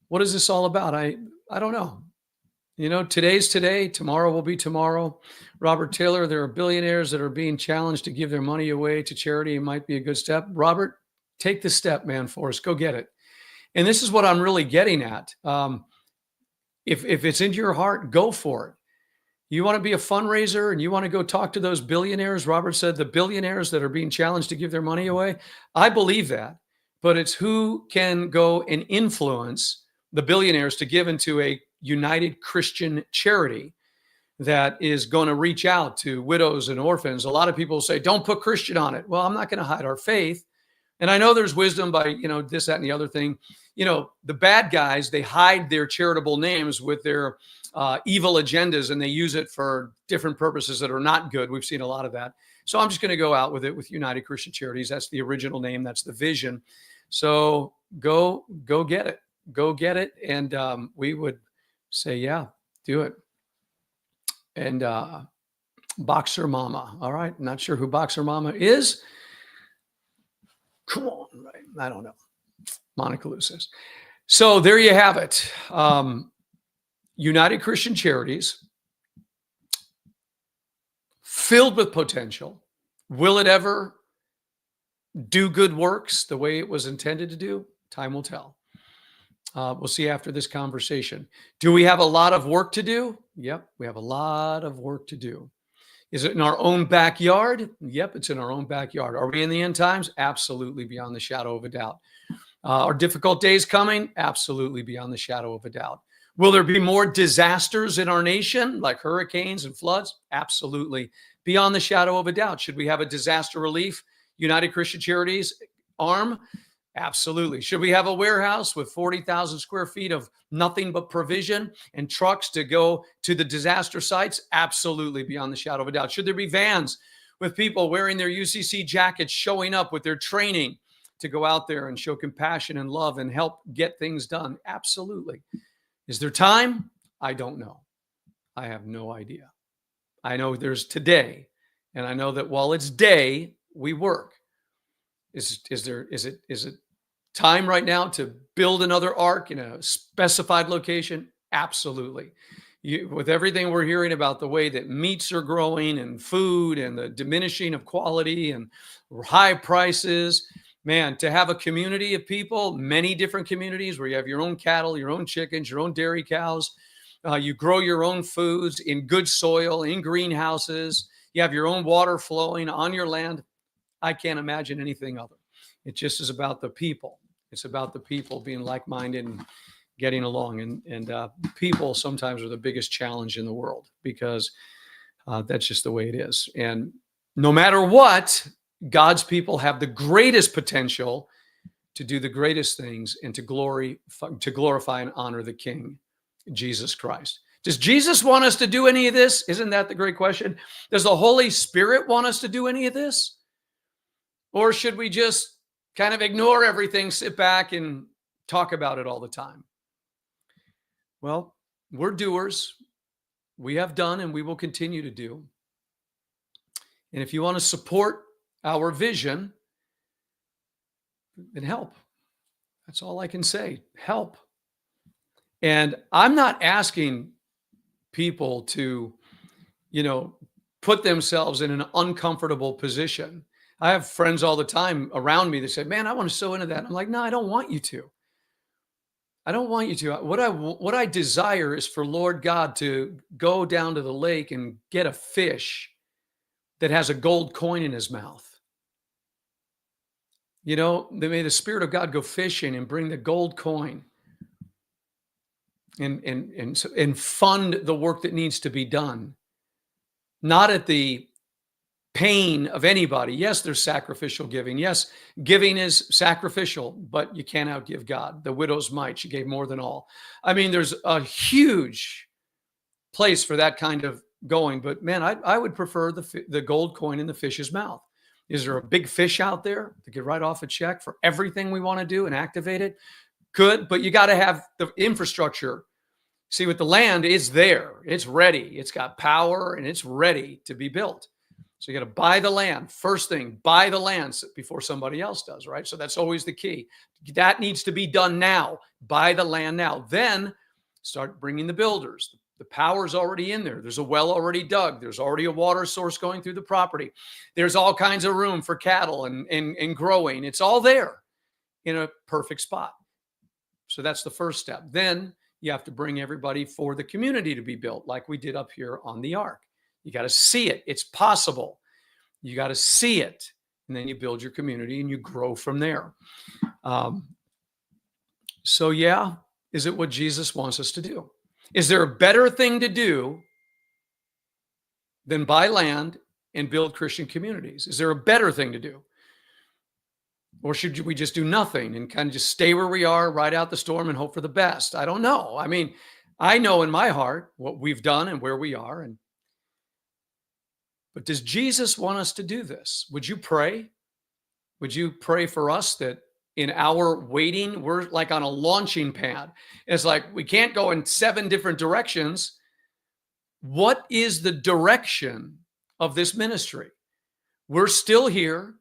What is this all about? I don't know. Today's today, tomorrow will be tomorrow. Robert Taylor, there are billionaires that are being challenged to give their money away to charity. It might be a good step. Robert, take the step, man, for us. Go get it. And this is what I'm really getting at. If it's in your heart, go for it. You want to be a fundraiser and you want to go talk to those billionaires. Robert said the billionaires that are being challenged to give their money away. I believe that, but it's who can go and influence the billionaires to give into a United Christian charity that is going to reach out to widows and orphans. A lot of people say, don't put Christian on it. Well, I'm not going to hide our faith. And I know there's wisdom by, this, that, and the other thing. The bad guys, they hide their charitable names with their evil agendas, and they use it for different purposes that are not good. We've seen a lot of that. So I'm just going to go out with it with United Christian Charities. That's the original name. That's the vision. So go get it. Go get it. And we would say, yeah, do it. And Boxer Mama. All right. Not sure who Boxer Mama is. Come on. Right. I don't know. Monica Lou says. So there you have it. United Christian Charities, filled with potential. Will it ever do good works the way it was intended to do? Time will tell. We'll see after this conversation. Do we have a lot of work to do? Yep, we have a lot of work to do. Is it in our own backyard? Yep, it's in our own backyard. Are we in the end times? Absolutely, beyond the shadow of a doubt. Are difficult days coming? Absolutely, beyond the shadow of a doubt. Will there be more disasters in our nation, like hurricanes and floods? Absolutely, beyond the shadow of a doubt. Should we have a disaster relief United Christian Charities arm? Absolutely. Should we have a warehouse with 40,000 square feet of nothing but provision and trucks to go to the disaster sites? Absolutely, beyond the shadow of a doubt. Should there be vans with people wearing their UCC jackets, showing up with their training to go out there and show compassion and love and help get things done? Absolutely. Is there time? I don't know. I have no idea. I know there's today, and I know that while it's day, we work. Is it time right now to build another ark in a specified location? Absolutely. With everything we're hearing about the way that meats are growing and food and the diminishing of quality and high prices, man, to have a community of people, many different communities where you have your own cattle, your own chickens, your own dairy cows, you grow your own foods in good soil, in greenhouses, you have your own water flowing on your land. I can't imagine anything other. It just is about the people. It's about the people being like-minded and getting along. And people sometimes are the biggest challenge in the world because that's just the way it is. And no matter what, God's people have the greatest potential to do the greatest things and to glorify and honor the King, Jesus Christ. Does Jesus want us to do any of this? Isn't that the great question? Does the Holy Spirit want us to do any of this? Or should we just kind of ignore everything, sit back and talk about it all the time? Well, we're doers. We have done and we will continue to do. And if you want to support our vision, then help. That's all I can say. Help. And I'm not asking people to, put themselves in an uncomfortable position. I have friends all the time around me that say, man, I want to sow into that. I'm like, no, I don't want you to. I don't want you to. What I desire is for Lord God to go down to the lake and get a fish that has a gold coin in his mouth. May the Spirit of God go fishing and bring the gold coin and fund the work that needs to be done. Not at the pain of anybody. Yes, there's sacrificial giving. Yes, giving is sacrificial, but you can't outgive God. The widow's mite, she gave more than all. I mean, there's a huge place for that kind of going, but man, I would prefer the gold coin in the fish's mouth. Is there a big fish out there that could write off a check for everything we want to do and activate it? Good, but you got to have the infrastructure. See, with the land, it's there. It's ready. It's got power and it's ready to be built. So you got to buy the land. First thing, buy the land before somebody else does, right? So that's always the key. That needs to be done now. Buy the land now. Then start bringing the builders. The power's already in there. There's a well already dug. There's already a water source going through the property. There's all kinds of room for cattle and growing. It's all there in a perfect spot. So that's the first step. Then you have to bring everybody for the community to be built like we did up here on the ark. You got to see it. It's possible. You got to see it. And then you build your community and you grow from there. So yeah, is it what Jesus wants us to do? Is there a better thing to do than buy land and build Christian communities? Is there a better thing to do? Or should we just do nothing and kind of just stay where we are, ride out the storm and hope for the best? I don't know. I mean, I know in my heart what we've done and where we are. But does Jesus want us to do this? Would you pray? Would you pray for us that in our waiting, we're like on a launching pad? It's like we can't go in 7 different directions. What is the direction of this ministry? We're still here.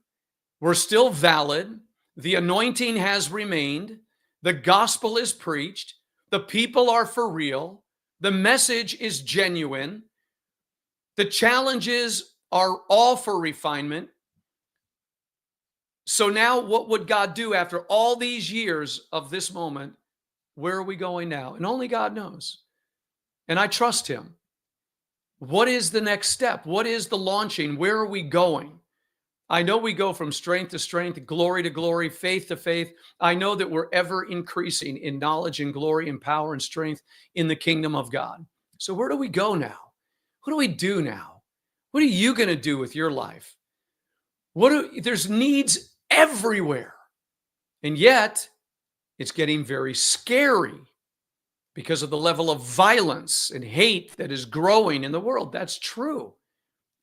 We're still valid. The anointing has remained. The gospel is preached. The people are for real. The message is genuine. The challenges are all for refinement. So now what would God do after all these years of this moment? Where are we going now? And only God knows. And I trust him. What is the next step? What is the launching? Where are we going? I know we go from strength to strength, glory to glory, faith to faith. I know that we're ever increasing in knowledge and glory and power and strength in the kingdom of God. So where do we go now? What do we do now? What are you going to do with your life? There's needs everywhere. And yet, it's getting very scary because of the level of violence and hate that is growing in the world. That's true.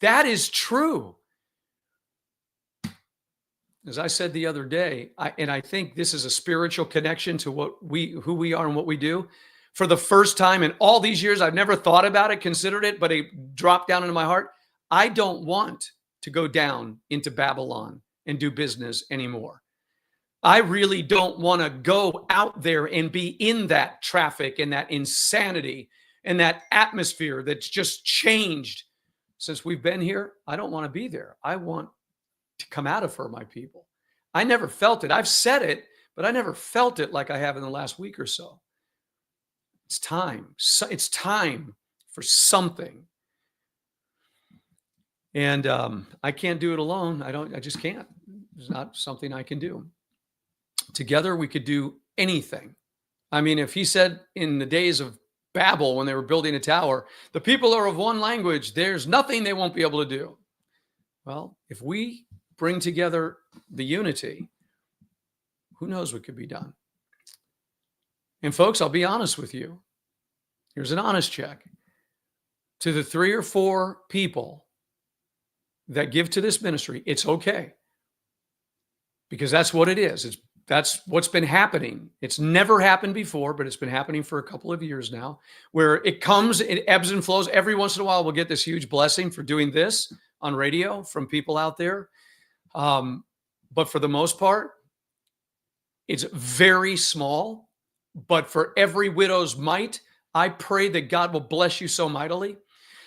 That is true. As I said the other day, I think this is a spiritual connection to who we are and what we do. For the first time in all these years, I've never thought about it, considered it, but it dropped down into my heart. I don't want to go down into Babylon and do business anymore. I really don't want to go out there and be in that traffic and that insanity and that atmosphere that's just changed since we've been here. I don't want to be there. I want to come out of her, my people. I never felt it. I've said it, but I never felt it like I have in the last week or so. It's time. It's time for something. And I can't do it alone. I just can't. It's not something I can do. Together, we could do anything. I mean, if he said in the days of Babel, when they were building a tower, the people are of one language, there's nothing they won't be able to do. Well, if we bring together the unity, who knows what could be done? And folks, I'll be honest with you. Here's an honest check. To the 3 or 4 people that give to this ministry, it's okay. Because that's what it is. That's what's been happening. It's never happened before, but it's been happening for a couple of years now, where it comes, it ebbs and flows. Every once in a while, we'll get this huge blessing for doing this on radio from people out there. But for the most part, it's very small. But for every widow's mite, I pray that God will bless you so mightily.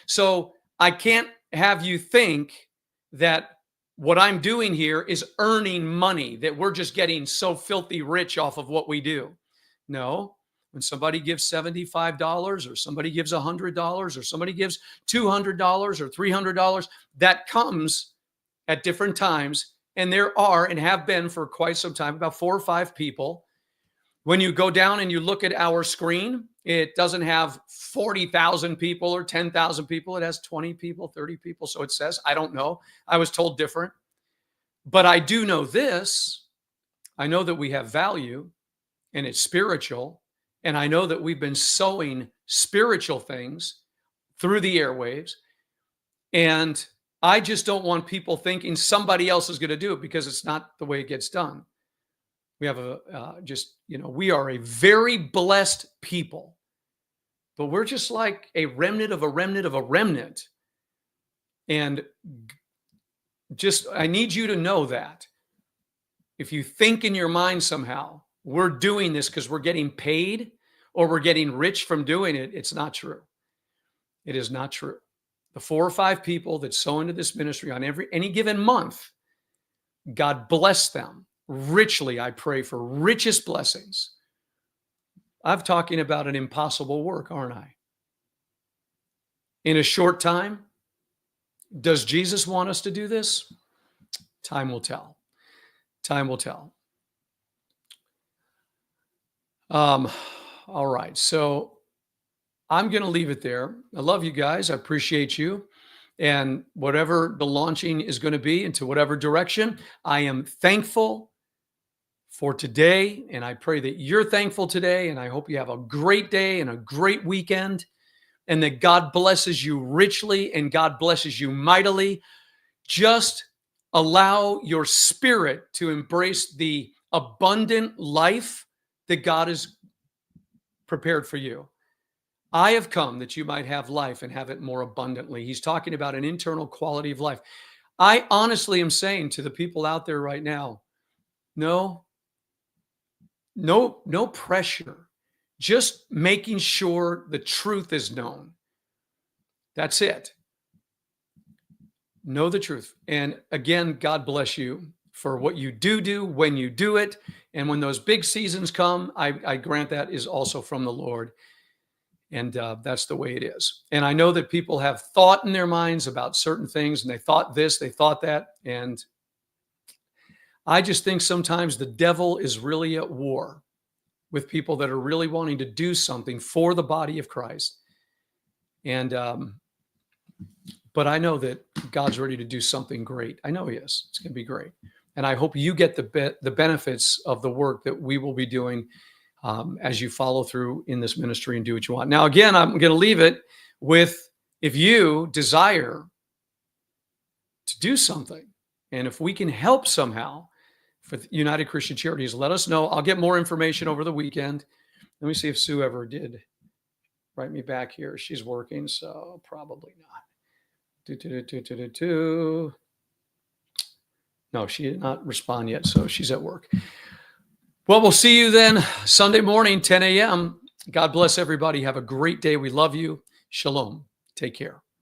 So I can't have you think that what I'm doing here is earning money, that we're just getting so filthy rich off of what we do. No, when somebody gives $75 or somebody gives $100 or somebody gives $200 or $300, that comes at different times. And there are and have been for quite some time, about 4 or 5 people. When you go down and you look at our screen, it doesn't have 40,000 people or 10,000 people. It has 20 people, 30 people. So it says, I don't know. I was told different. But I do know this. I know that we have value and it's spiritual. And I know that we've been sowing spiritual things through the airwaves. And I just don't want people thinking somebody else is going to do it, because it's not the way it gets done. We have we are a very blessed people, but we're just like a remnant of a remnant of a remnant. And I need you to know that if you think in your mind somehow we're doing this because we're getting paid or we're getting rich from doing it, it's not true. It is not true. The 4 or 5 people that sow into this ministry on any given month, God bless them richly. I pray for richest blessings. I'm talking about an impossible work, aren't I? In a short time, does Jesus want us to do this? Time will tell. Time will tell. All right. So I'm going to leave it there. I love you guys. I appreciate you. And whatever the launching is going to be into whatever direction, I am thankful for today. And I pray that you're thankful today. And I hope you have a great day and a great weekend, and that God blesses you richly and God blesses you mightily. Just allow your spirit to embrace the abundant life that God has prepared for you. I have come that you might have life and have it more abundantly. He's talking about an internal quality of life. I honestly am saying to the people out there right now, no pressure. Just making sure the truth is known. That's it. Know the truth. And again, God bless you for what you do when you do it. And when those big seasons come, I grant that is also from the Lord. And that's the way it is. And I know that people have thought in their minds about certain things, and they thought this, they thought that. And I just think sometimes the devil is really at war with people that are really wanting to do something for the body of Christ. And, but I know that God's ready to do something great. I know he is. It's going to be great. And I hope you get the benefits of the work that we will be doing as you follow through in this ministry and do what you want. Now, again, I'm going to leave it with, if you desire to do something, and if we can help somehow for United Christian Charities, let us know. I'll get more information over the weekend. Let me see if Sue ever did write me back here. She's working, so probably not. No, she did not respond yet, so she's at work. Well, we'll see you then Sunday morning, 10 a.m. God bless everybody. Have a great day. We love you. Shalom. Take care.